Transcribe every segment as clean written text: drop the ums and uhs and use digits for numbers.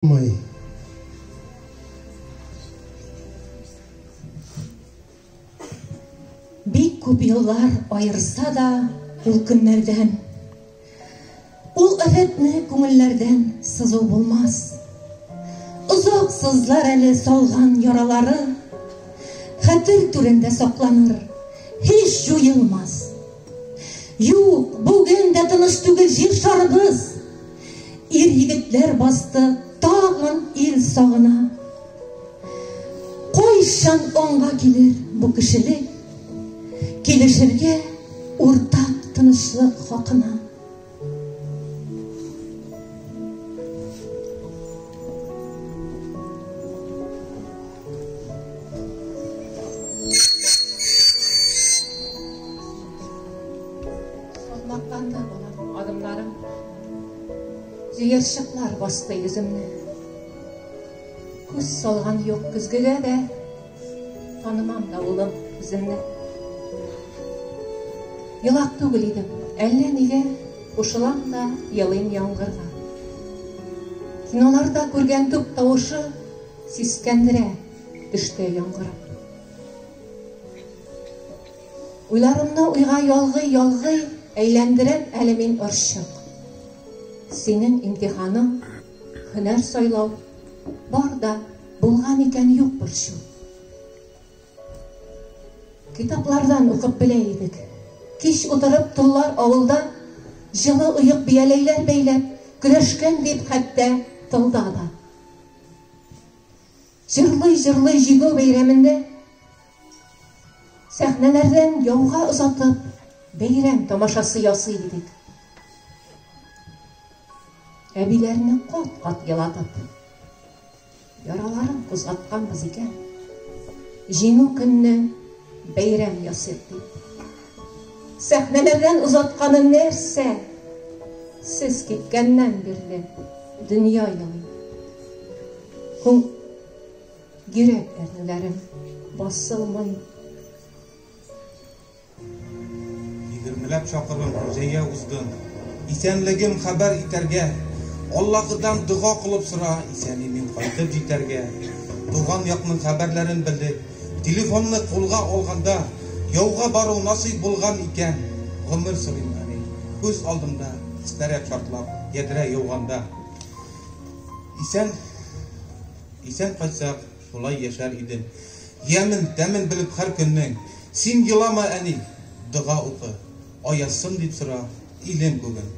Май. Бик күп еллар айырса да ул көннәрдән, ул афәтне күңелләрдән сызу булмас. Озак сызлар әле салган яралары, хәтер түрендә сакланыр, һич юелмас. Юк, бүген дә тыныч түгел җир шарыбыз. Ир-егетләр басты, тагын ил сагына. Кайчан аңга килер бу кешелек, килешергә уртак тынычлык хакына. Салмактанды адымларым, җыерчыклар басты йөземне. Күз салган юк көзгегә дә, танымам да улым үземне. Елак түгел идем, әллә нигә кушылам да елыйм яңгырга. Киноларда күргән туп тавышы сискәндерә төштә яңгырап. Уйларымны уйга ялгый, әйләндерәм әле мин ырчык. Синең имтиханың, һөнәр сайлау, бар да булган икән юк борчу. Китаплардан укып белә идек. Кич утырып туллар авылда, җылы ыек бияләйләр бәйләп, көрәшкән дип хәтта тылда да. Җырлый җигү бәйрәмендә, сәхнәләрдән яуга озатып, бәйрәм тамашасы ясый идек. Әбиләрне кат-кат елатып, яраларын кузгатканбыз икән. Җиңү көнне бәйрәм ясыйк дип. Сәхнәләрдән узатканы нәрсә? Сез киткәннән бирле дөнья ялый. Йөрәк әрнүләрем басылмый. Егермеләп чакырым җәя уздым. Исәнлегем хәбәр итәргә, Аллаһыдан дуга кылып сора, исән мин кайтып җитәргә. Туган якның хәбәрләрен белдек. Телефонны кулга алганда, яуга бару насыйп булган икән. Гомер сырыйм әни, күз алдымда, снаряд шартлап, ядрә яуганда. Исән кайтсак, шулай яшәр идем. Ямын, тәмен белеп һәр көннең. Син елама әни, дуга укы. Аясын дип сора, илем бүген.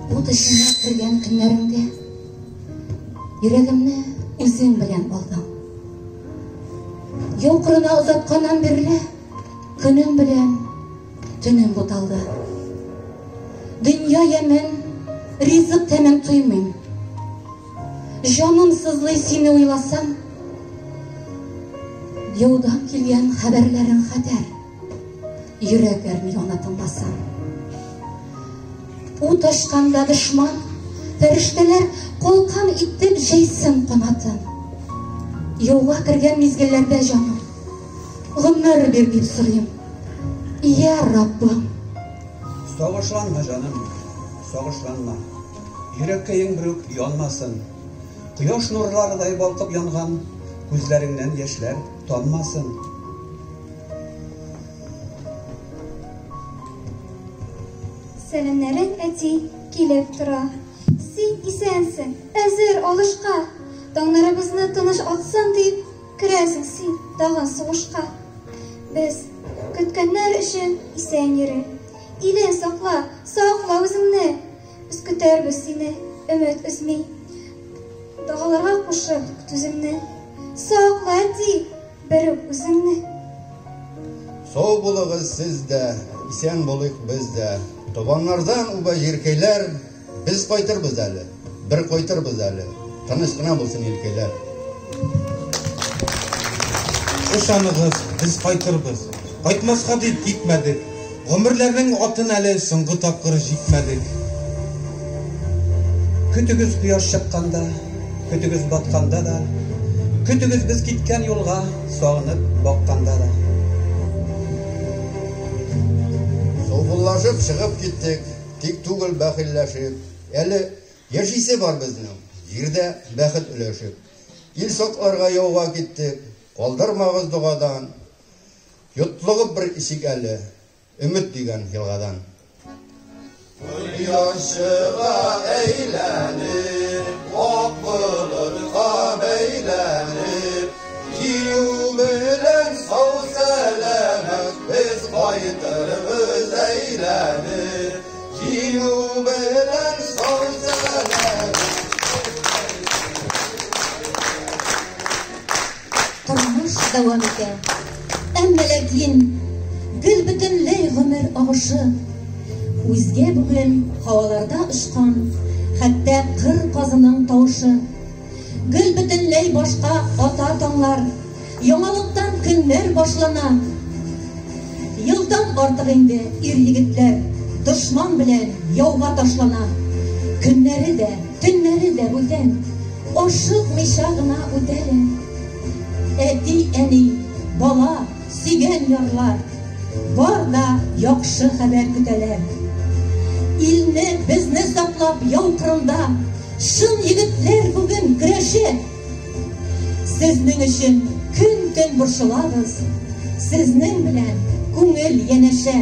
Ут эченә кергән көннәремдә йөрәгемне үзең белән алдың. Яу кырына озатканнан бирле көнем белән төнем буталды. Дөнья ямен, ризык тәмен тоймыйм. Җаным сызлый сине уйласам, яудан килгән хәбәрләрең хәтәр, йөрәк әрни янатынбасам. Ут ашканда дошман, фәрештәләр калкан итеп җәйсен канатын. Яуга кергән мизгелләрдә җаным, гомер бир дип сорыйм. Я Раббым, сагышланма җаным, сагышланма. Йөрәккәең бер янмасын. Кояш нурларыдай балкып янган, күзләреңнән яшьләр таммасын. Сәлемнәрен әти килеп тора. Син исәнсең, әзер алышка. Таңнарыбызны тыныч атсын дип, керәсең син тагын сугышка. Без көткәннәр өчен исән йөре. Илен сакла, сакла үзеңне. Без көтәрбез сине, өмет өзми. Дәгъваларга кушып түземне. Сакла әти, бер үзеңне. Сау булыгыз сез дә, исән булыйк без дә. Табаннардан уба җиркәйләр, без кайтырбыз әле, бер кайтырбыз әле. Тыныч кына булсын илкәйләр. Ышаныгыз, без кайтырбыз. Кайтмаска дип китмәдек. Гомерләрнең атын әле соңгы тапкыр җикмәдек. Көтөгез кояш чыкканда, көтөгез батканда да, көтөгез без киткән юлга сагынып бакканда да. Саубуллашы Узып чыгып киттек, тик түгел бәхилләшеп. Әле яшисе бар безнең, җирдә бәхет өләшеп. Ил сотларга яуга киттек, калдырмагыз дугадан. Йотлыгып бер ишек әле, өмет дигән елгадан. Яшыга әйләнеп, ак булырга бәйләнеп, җиңү белән сау сәламәт без кайтырбыз әйләнеп, җиңү белән сау сәламәт. Тормыш дәвам итә. Әмма ләкин гел бөтенләй гомер агышы. Үзгә бүген һаваларда очкан, хәтта кыр казының тавышы. Гел бөтенләй башка ата таңлар, яңалыктан көннәр башлана. Елдан артык инде ир-егетләр дошман белән яуга ташлана. Көннәре дә, төннәре дә бүтән, ашыкмыйча гына үтәлә. Әти-әни, бала, сөйгән ярлар, бар да яхшы хәбәр көтәләр. Илне, безне саклап яу кырында, шын егетләр бүген көрәшә. Сезнең өчен көн-төн борчылабыз, сезнең белән күңел янәшә.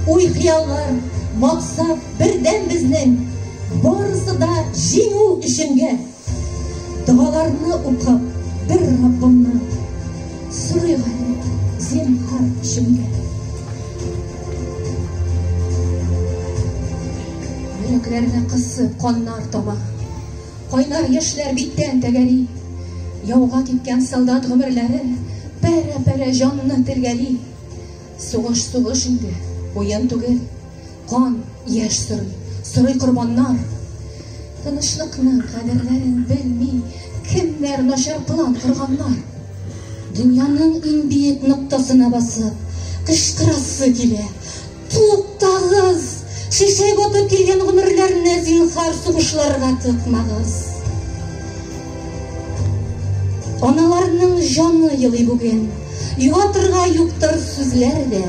Уй-хыяллар, максат бердән безнең, барысы да җиңү өченгә. Дуаларны укып, bir Rabbimni so'rayman zinhar ishimga. Yüreklerine kısıp kanlar tama, kaynar yaşlar bitten tegeli. Yavga gitken soldat ömürleri pere canını tirgeli. Soğuş indi, oyun tugel, kan, yaş sırıy kurbanlar. Tanışlıkның kaderlerin bilmey, kimler naşar plan kurganlar. Dünyanın en büyük noktasına basıp, kışkırası kile, tuttağız, şişek otup kelgen ömürlerine zinhar soğuşlarga tıkmağız. Analarının canı yılı bugün, yuvatırga yuktır sözlerde,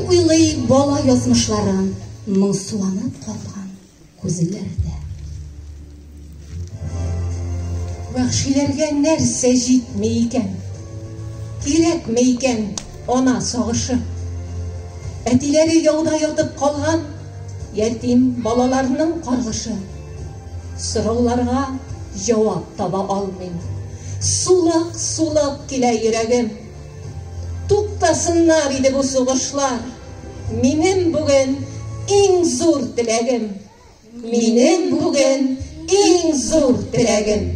uylay bala yazmışların, mısulanıp kalgan gözlerde. Vahşilerge нәрсе җитмәй икән, кирәкмәй икән ана сагышы. Әтиләре яуда ятып калган, ятим балаларның каргышы. Сорауларга җавап таба алмыйм. Сулык килә йөрәгем. Туктасыннар иде бу сугышлар. Минем бүген иң зур теләгем. Минем бүген иң зур теләгем.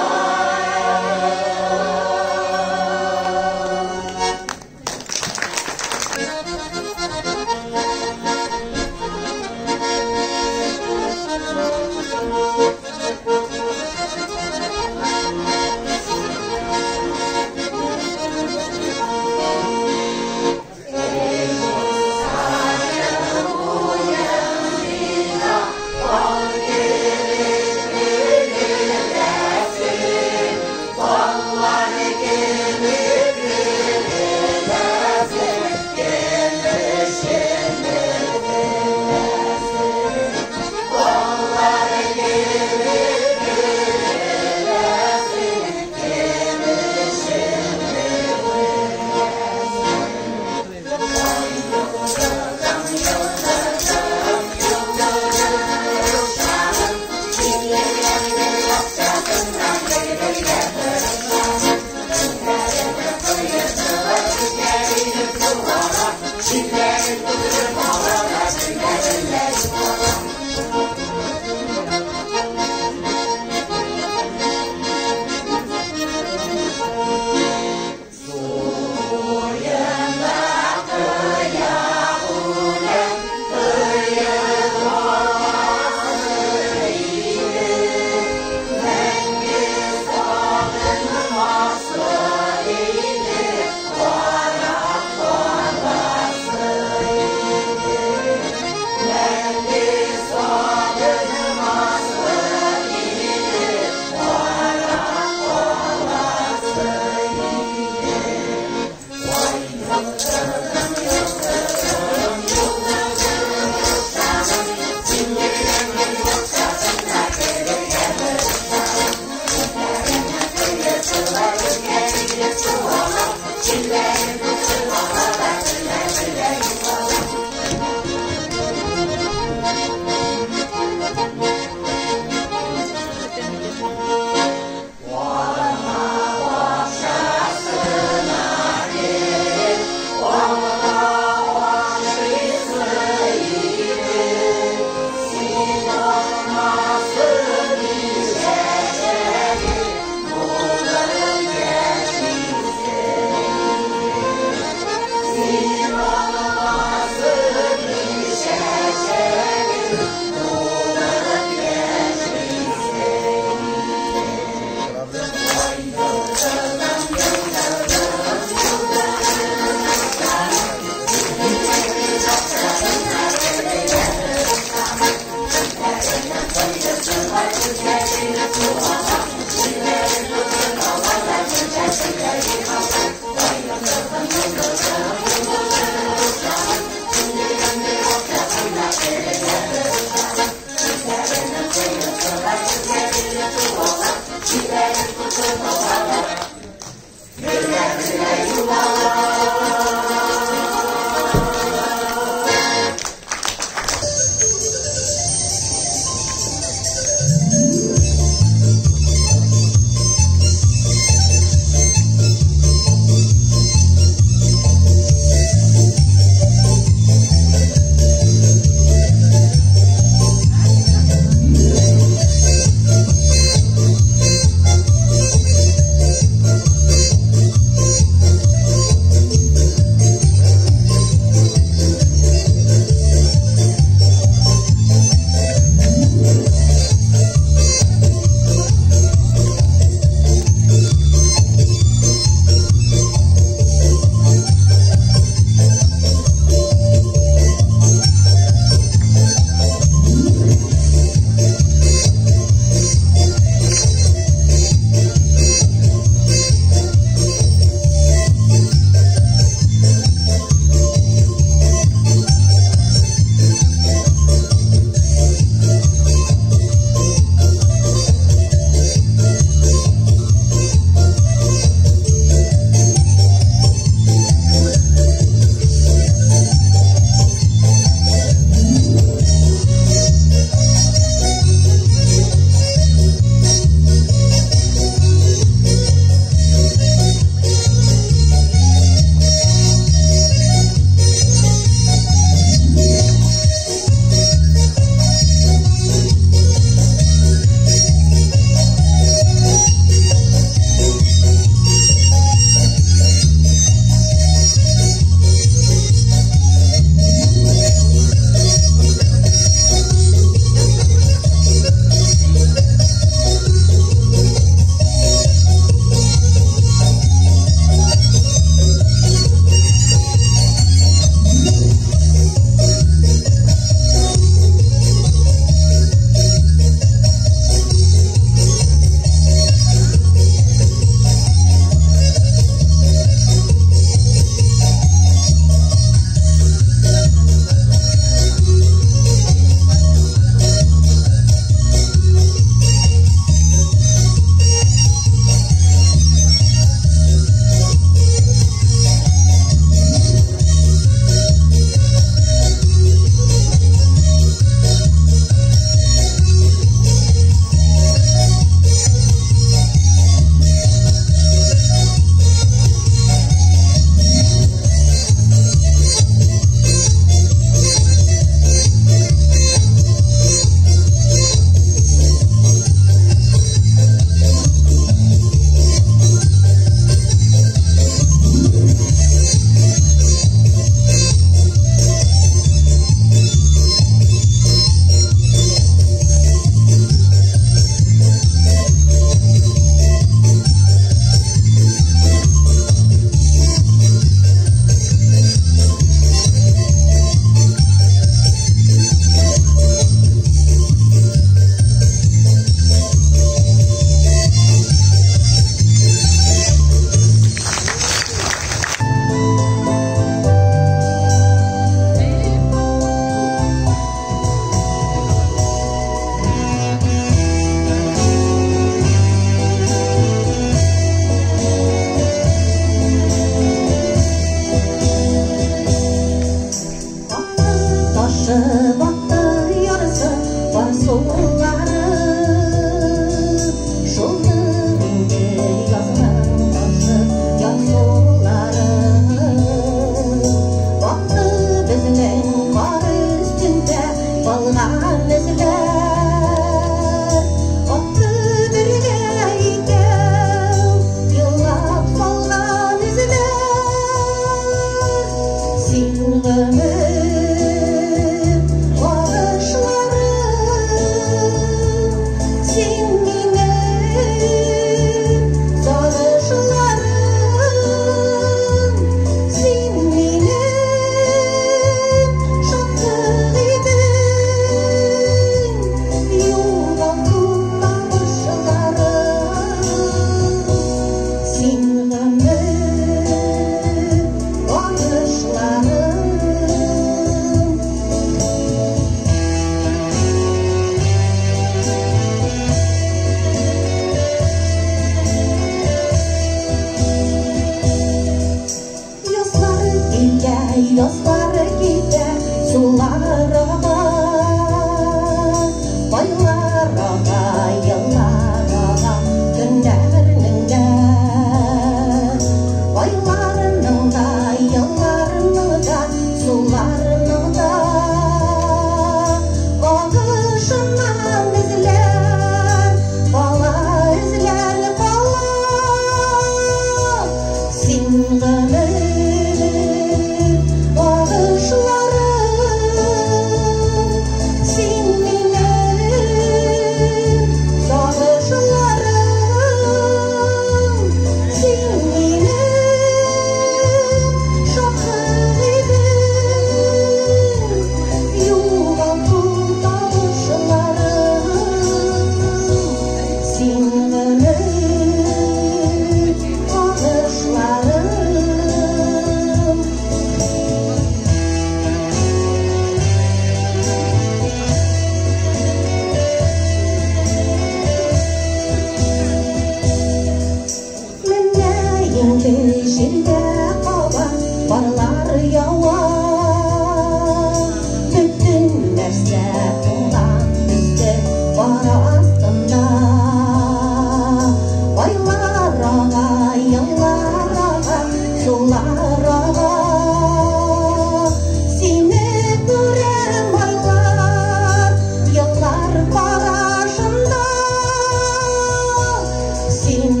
син